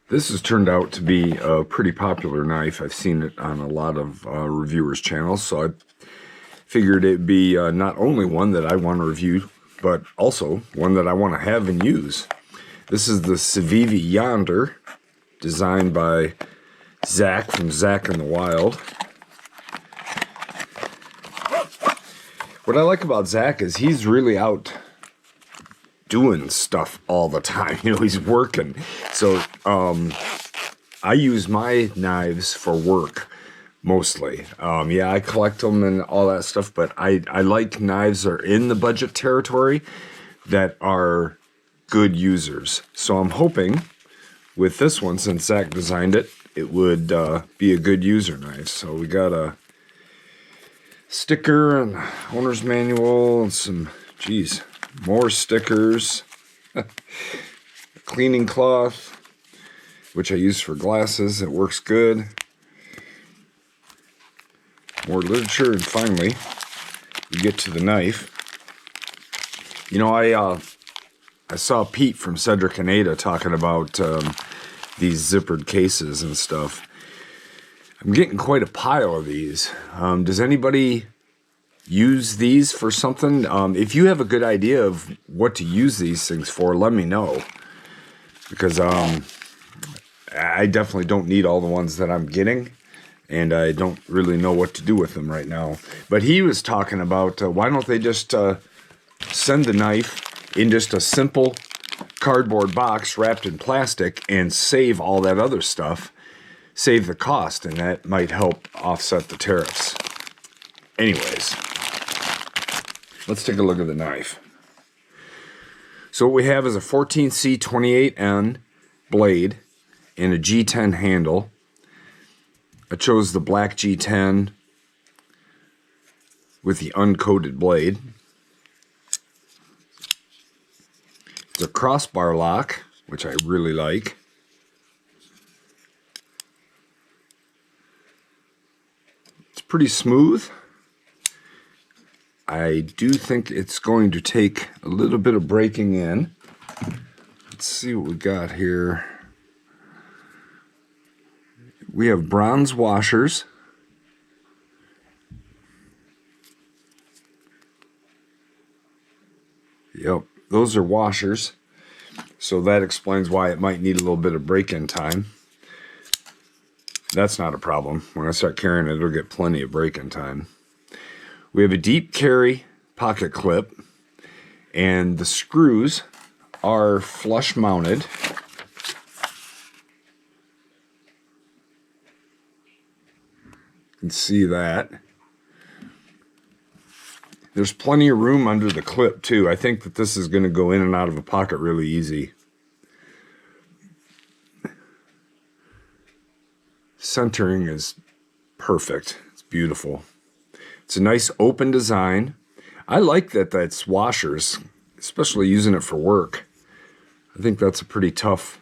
This has turned out to be a pretty popular knife. I've seen it on a lot of reviewers' channels, so I figured it'd be not only one that I want to review, but also one that I want to have and use. This is the Civivi Yonder, designed by Zack from Zack in the Wild. What I like about Zack is he's really out doing stuff all the time. You know, he's working. So I use my knives for work mostly. Yeah, I collect them and all that stuff, but I like knives that are in the budget territory that are good users. So I'm hoping with this one, since Zack designed it, it would be a good user knife. So we got a sticker and owner's manual and some, geez, more stickers, a cleaning cloth, which I use for glasses. It works good. More literature, and finally, we get to the knife. You know, I saw Pete from Cedric and Ada talking about these zippered cases and stuff. I'm getting quite a pile of these. Does anybody use these for something? If you have a good idea of what to use these things for, let me know. Because I definitely don't need all the ones that I'm getting, and I don't really know what to do with them right now. But he was talking about why don't they just send the knife in just a simple cardboard box wrapped in plastic and save all that other stuff, save the cost, and that might help offset the tariffs. Anyways, let's take a look at the knife. So what we have is a 14C28N blade and a G10 handle. I chose the black G10 with the uncoated blade. It's a crossbar lock, which I really like. It's pretty smooth. I do think it's going to take a little bit of breaking in. Let's see what we got here. We have bronze washers. Yep, those are washers. So that explains why it might need a little bit of break-in time. That's not a problem. When I start carrying it, it'll get plenty of break-in time. We have a deep carry pocket clip, and the screws are flush mounted. You can see that. There's plenty of room under the clip too. I think that this is going to go in and out of a pocket really easy. Centering is perfect. It's beautiful. It's a nice open design. I like that that's washers, especially using it for work. I think that's a pretty tough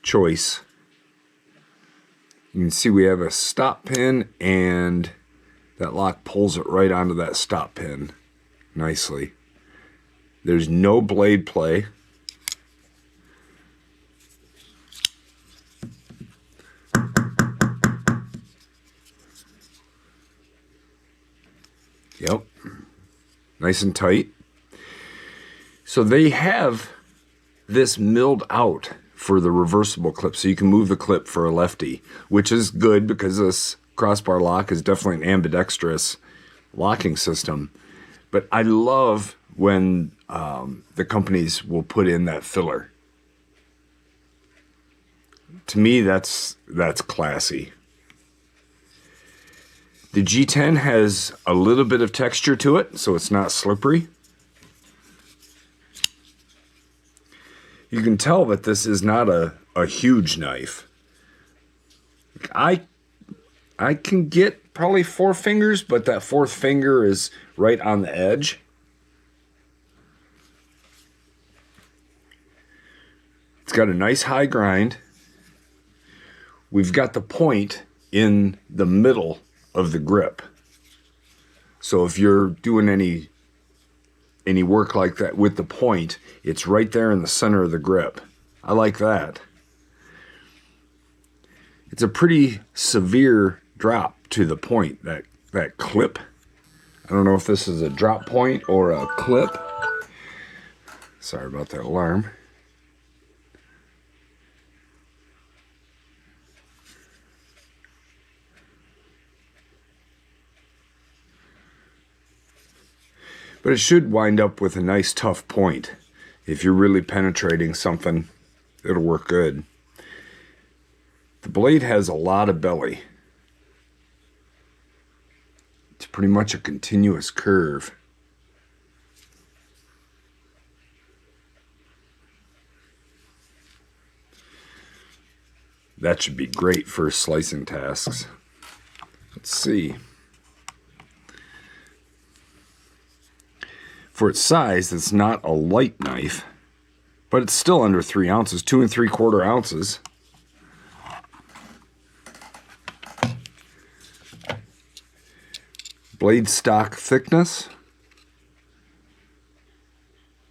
choice. You can see we have a stop pin, and that lock pulls it right onto that stop pin nicely. There's no blade play. Yep, nice and tight. So they have this milled out for the reversible clip, so you can move the clip for a lefty, which is good because this crossbar lock is definitely an ambidextrous locking system. But I love when the companies will put in that filler. To me, that's classy. The G10 has a little bit of texture to it, so it's not slippery. You can tell that this is not a huge knife. I can get probably 4 fingers, but that 4th finger is right on the edge. It's got a nice high grind. We've got the point in the middle of the grip. So if you're doing any work like that with the point, it's right there in the center of the grip. I like that. it's a pretty severe drop to the point, that clip. I don't know if this is a drop point or a clip. Sorry about that alarm. But it should wind up with a nice tough point. If you're really penetrating something, it'll work good. The blade has a lot of belly. It's pretty much a continuous curve. That should be great for slicing tasks. Let's see. For its size, it's not a light knife, but it's still under 3 ounces, 2 3/4 ounces. Blade stock thickness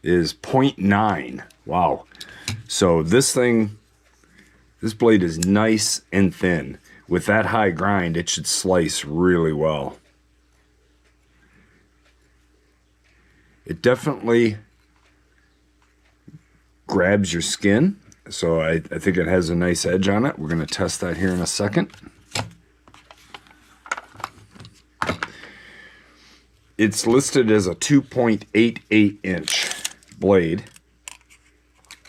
is 0.9. Wow. So this blade is nice and thin. With that high grind, it should slice really well. It definitely grabs your skin, so I think it has a nice edge on it. We're going to test that here in a second. It's listed as a 2.88 inch blade.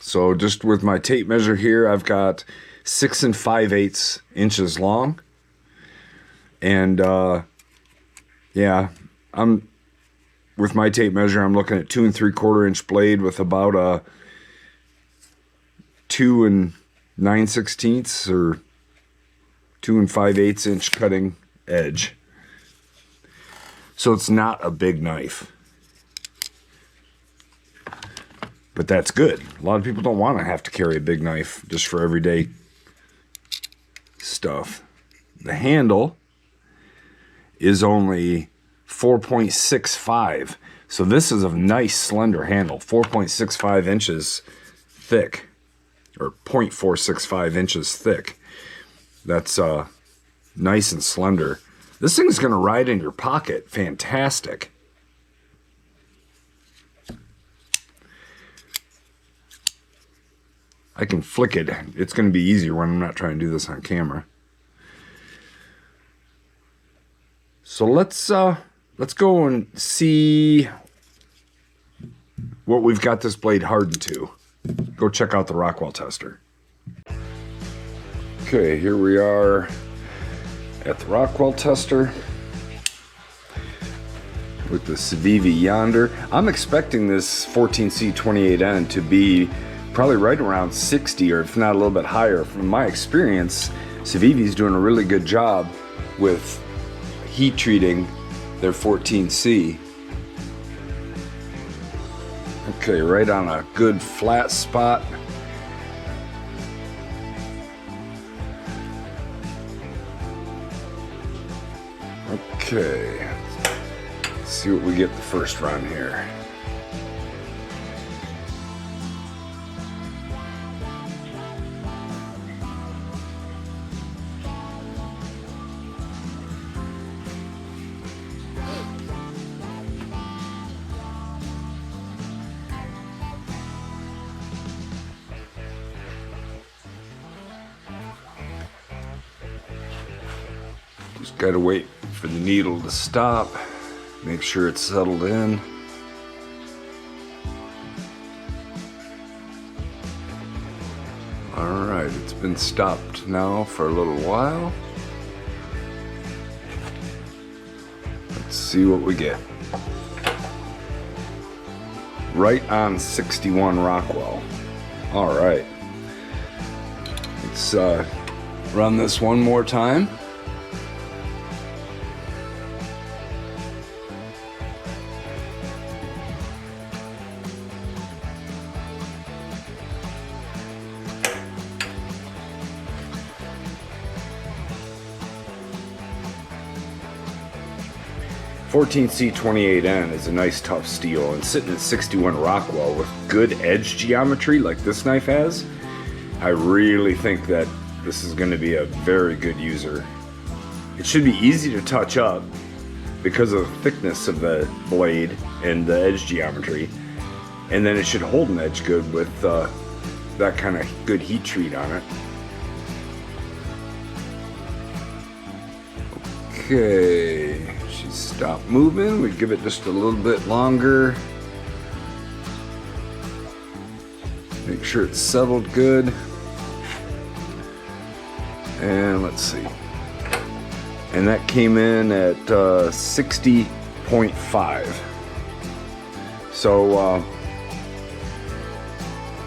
So just with my tape measure here, I've got 6 5/8 inches long. And yeah, with my tape measure, I'm looking at 2 3/4 inch blade with about a 2 9/16 or 2 5/8 inch cutting edge. So it's not a big knife. But that's good. A lot of people don't want to have to carry a big knife just for everyday stuff. The handle is only 4.65. So this is a nice slender handle, 4.65 inches thick, or 0.465 inches thick. That's nice and slender. This thing's going to ride in your pocket. Fantastic. I can flick it. It's going to be easier when I'm not trying to do this on camera. So let's go and see what we've got this blade hardened to. Go check out the Rockwell tester. Okay, here we are at the Rockwell tester with the Civivi Yonder. I'm expecting this 14C28N to be probably right around 60, or if not a little bit higher. From my experience, Civivi's doing a really good job with heat treating their 14C. Okay, right on a good flat spot. Okay, let's see what we get the first run here. Just gotta wait for the needle to stop, make sure it's settled in. Alright, it's been stopped now for a little while. Let's see what we get. Right on 61 Rockwell. Alright. Let's run this one more time. C28N is a nice tough steel, and sitting at 61 Rockwell with good edge geometry like this knife has, I really think that this is going to be a very good user. It should be easy to touch up because of the thickness of the blade and the edge geometry. And then it should hold an edge good with that kind of good heat treat on it. Okay, she's stopped moving. We give it just a little bit longer. Make sure it's settled good. And let's see. And that came in at 60.5. So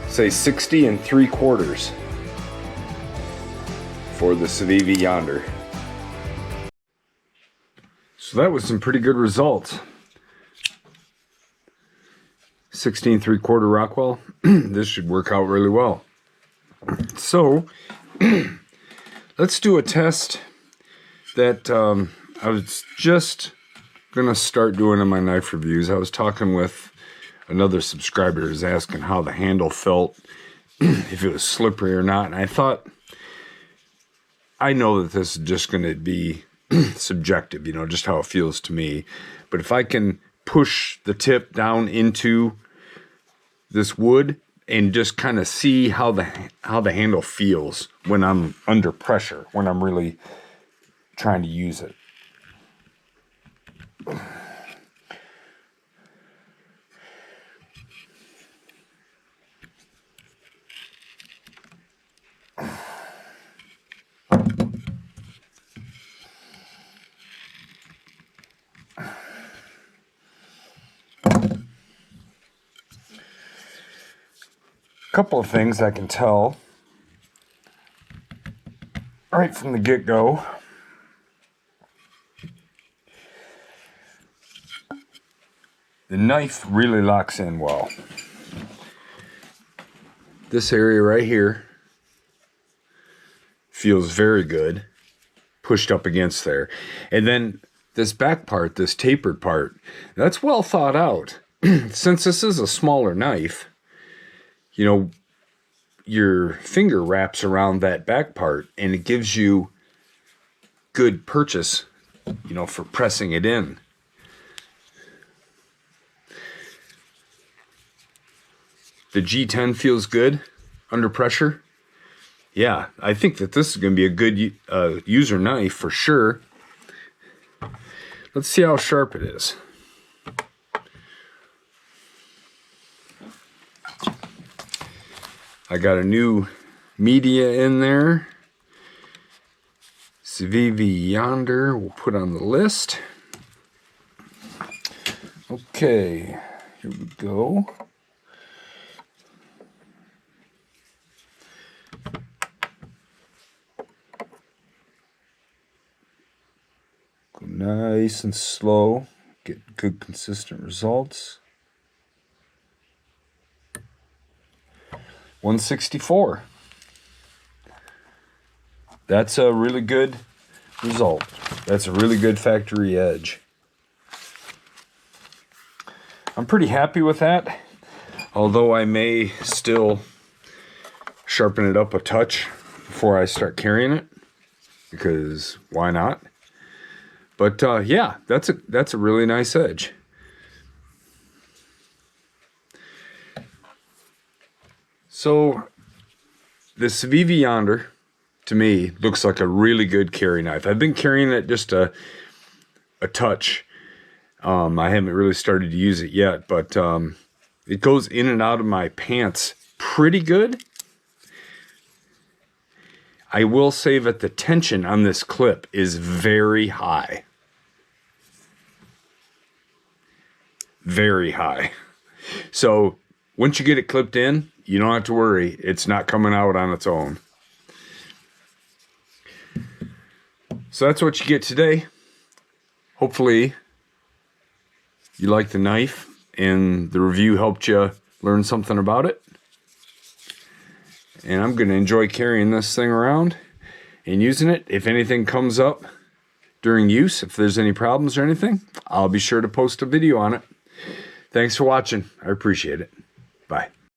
say 60 3/4 for the Civivi Yonder. So that was some pretty good results. 16 3/4 Rockwell. This should work out really well. So let's do a test that I was just gonna start doing in my knife reviews. I was talking with another subscriber who was asking how the handle felt, if it was slippery or not, and I thought, I know that this is just gonna be subjective, you know, just how it feels to me. But if I can push the tip down into this wood and just kind of see how the handle feels when I'm under pressure, when I'm really trying to use it. Couple of things I can tell right from the get-go. The knife really locks in well. This area right here feels very good, pushed up against there. And then this back part, this tapered part, that's well thought out. Since this is a smaller knife, you know, your finger wraps around that back part and it gives you good purchase, you know, for pressing it in. The G10 feels good under pressure. Yeah, I think that this is going to be a good user knife for sure. Let's see how sharp it is. I got a new media in there. Civivi Yonder, we'll put on the list. Okay, here we go. Go nice and slow, get good consistent results. 164. That's a really good result. That's a really good factory edge. I'm pretty happy with that, although I may still sharpen it up a touch before I start carrying it, because why not? But yeah, that's a really nice edge. So the Civivi Yonder, to me, looks like a really good carry knife. I've been carrying it just a touch. I haven't really started to use it yet, but it goes in and out of my pants pretty good. I will say that the tension on this clip is very high. Very high. So once you get it clipped in, you don't have to worry. It's not coming out on its own. So that's what you get today. Hopefully you like the knife and the review helped you learn something about it. And I'm going to enjoy carrying this thing around and using it. If anything comes up during use, if there's any problems or anything, I'll be sure to post a video on it. Thanks for watching. I appreciate it. Bye.